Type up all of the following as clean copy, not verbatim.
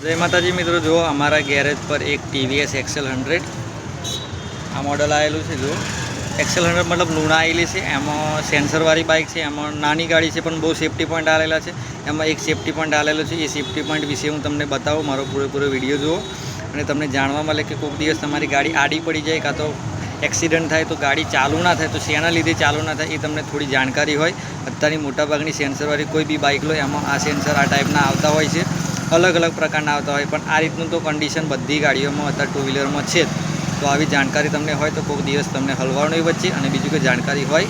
जय माताजी मित्रों, जो अमरा गैरेज पर एक TVS XL 100 आ मॉडल आएलू है। जो XL 100 मतलब लूना आएली है। एम सेंसरवाળી बाइक है। एम नानी गाड़ी है पण बहुत सेफ्टी पॉइंट आलेला है। एम एक सेफ्टी पॉइंट आलेलो है। ये सेफ्टी पॉइंट विषे हूँ तमने बताऊँ। मारो पूरेपूरो विडियो जुओ અને તમને જાણવા મળે કે કોઈક દિવસ તમારી ગાડી આડી પડી જાય કાં તો એક્સિડન્ટ થાય તો ગાડી ચાલુ ના થાય તો શેના લીધે ચાલુ ના થાય એ તમને થોડી જાણકારી હોય। અત્યારની મોટાભાગની સેન્સરવાળી કોઈ બી બાઇક લો એમાં આ સેન્સર આ ટાઈપના આવતા હોય છે। अलग अलग प्रकारना आता है पण आ रीतनु तो कंडीशन बधी गाड़ियों में अत्यार टू व्हीलर में है। तो आवी जानकारी तमने होय तो कोई दिवस तमने हलवाड़ नहीं बचे और बीजू कोई जानकारी होय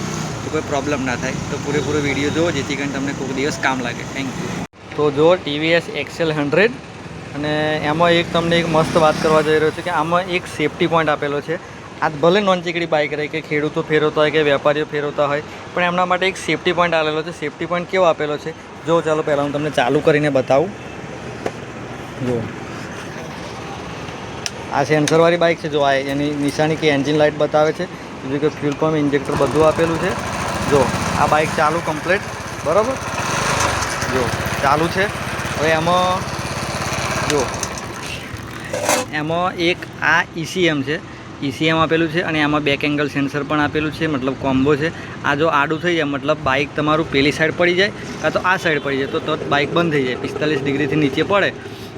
तो कोई प्रॉब्लम ना थाय। तो पूरेपूरो विडियो जो जेथी करीने तमने कोई दिवस काम लागे। Thank you. तो जो TVS XL 100 અને એમાં એક તમને એક મસ્ત વાત કરવા જઈ રહ્યો છે કે આમાં એક સેફટી પોઈન્ટ આપેલો છે। આ ભલે નોન ચીકડી બાઇક રહે કે ખેડૂતો ફેરવતા હોય કે વેપારીઓ ફેરવતા હોય પણ એમના માટે એક સેફટી પોઈન્ટ આવેલો છે। સેફટી પોઈન્ટ કેવો આપેલો છે જો ચાલો પહેલાં હું તમને ચાલુ કરીને બતાવું। जो आ सेंसरवाળી बाइक है। जो आ एनी निशानी की एंजिन लाइट बतावे छे। बीजू के फ्यूल पम्प इंजेक्टर बधु आपेलू है। जो आ बाइक चालू कम्प्लीट बराबर जो चालू है। हवे एमां जो एमां एक आ ECM है। ECM आपेलू है और एमां बेक एंगल सेंसर पण आपेलू है। मतलब कॉम्बो है। आ जो आडू थई जाए मतलब बाइक तमारू पेली साइड पड़ी जाए का तो आ साइड पड़ी जाए तो बाइक बंद थी जाए। 45 डिग्री थी नीचे पड़े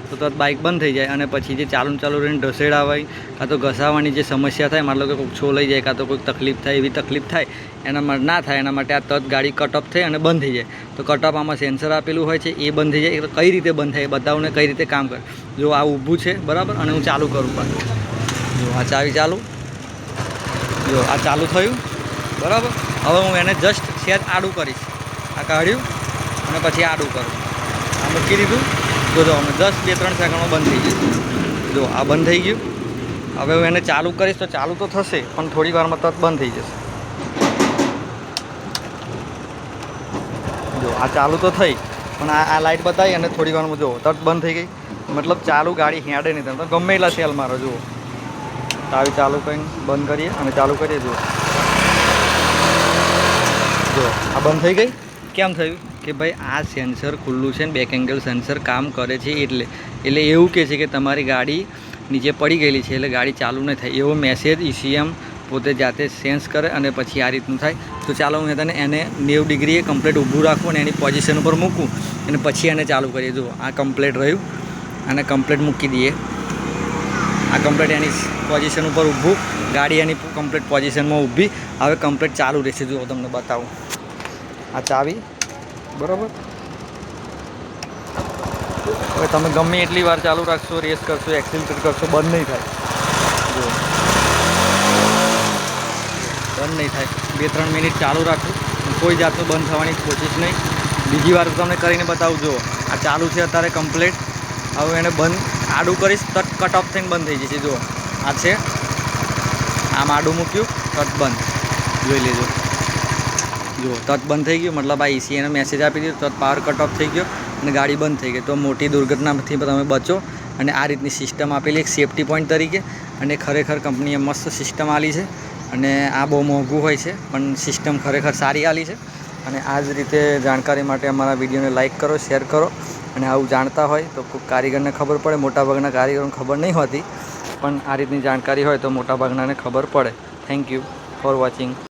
तो तरत बाइक बंद थी जाए। और पछी चालू रहीने ढसेड़ावाय का तो घसावानी जे समस्या थाय मतलब कि कोई छो लई जाए का तो कोई तकलीफ थाय एवी तकलीफ थाय एना माटे ना थाय एना माटे आ तरत गाड़ी कट ऑफ थाय अने बंद थी जाए। तो कट ऑफ आमां सेंसर आपेलू होय छे ए बंद थी जाए। तो कई रीते बंद थाय बतावुं ने कई रीते काम करे। जो आ ऊभुं छे बराबर अने हूँ चालू करूँ पण जो आ चावी चालू जो आ चालू थयुं बराबर। हवे हूँ एने जस्ट सेज आडू करीश। आ काढ्युं अने पछी आडू करूँ आ मूकी दीधुं। जो जो हमें 10-2-3 सेकंड में बंद थी गई। जो आ बंद थी गयु। हवे हूँ एने चालू करीश तो चालू तो थशे पण थोड़ी वार में तरत बंद थी जशे। जो आ चालू तो थई पण आ लाइट बताई अने थोड़ी वार में जो तरत बंद थी गई। मतलब चालू गाड़ी हेडे नहीं तो गमे एटला सेल मारो। जुओ चावी चालू करीने बंद करिए अने चालू करिए। जो आ बंद थी गई। केम थयुं कि भाई आ सेंसर खुल्लू है। बेक एंगल सेंसर काम करे एटले एवं कहे कि तमारी गाड़ी नीचे पड़ी गई है एटले गाड़ी चालू नहीं थाय एवो मैसेज ECM पोते जाते सेंस करे अने पछी आ रीतनुं थाय। तो चालो हूँ तने एने 90 डिग्रीए कम्प्लीट ऊभું રાખું અને એની પોઝિશન ઉપર મૂકું અને પછી એને ચાલુ કરીએ। જો આ કમ્પ્લીટ રહ્યું અને કમ્પ્લીટ મૂકી દઈએ। આ કમ્પ્લીટ એની પોઝિશન ઉપર ઊભું ગાડી એની કમ્પ્લીટ પોઝિશનમાં ઊભી હવે કમ્પ્લીટ ચાલુ રહેશે। જો તમને બતાવું आ चावी बराबर। हवे तमे गमे एटली वार चालू राखशो रेस करशो एक्सिलरेट करशो बंद नहीं थाय। जो बंद नहीं थाय 2-3 मिनिट चालू राखो कोई जातनु बंद थवानी कोशिश नहीं। बीजी वार तमने करीने बतावुं। जो आ चालू है अत्यारे कम्प्लीट। हवे एने बंद आडू करीश तक कट ऑफ थईने बंद थई जशे। जो आ छे आम आडू मूक्युं तक बंद जोई लेजो। जो तरत बंद थी गयु मतलब आ ECM मैसेज आपी दीधो तरत पावर कट ऑफ थी गयो और गाड़ी बंद थी गई। तो मोटी दुर्घटना थी तमे बचो और आ रीतनी सिस्टम आपेली एक सेफ्टी पॉइंट तरीके। और खरेखर कंपनीए मस्त सिस्टम आली है और आ बहुत मोंघू होय छे पण सिस्टम खरेखर सारी आली है। और आ ज रीते जाणकारी माटे अमारा विडियो ने लाइक करो शेर करो। और आवुं जाणता होय तो कोई कारीगर ने खबर पड़े। मोटा भागना कारीगरों ने खबर नहीं होती पण आ रीतनी जानकारी होय तो मोटा भागना ने खबर पड़े। Thank you for watching.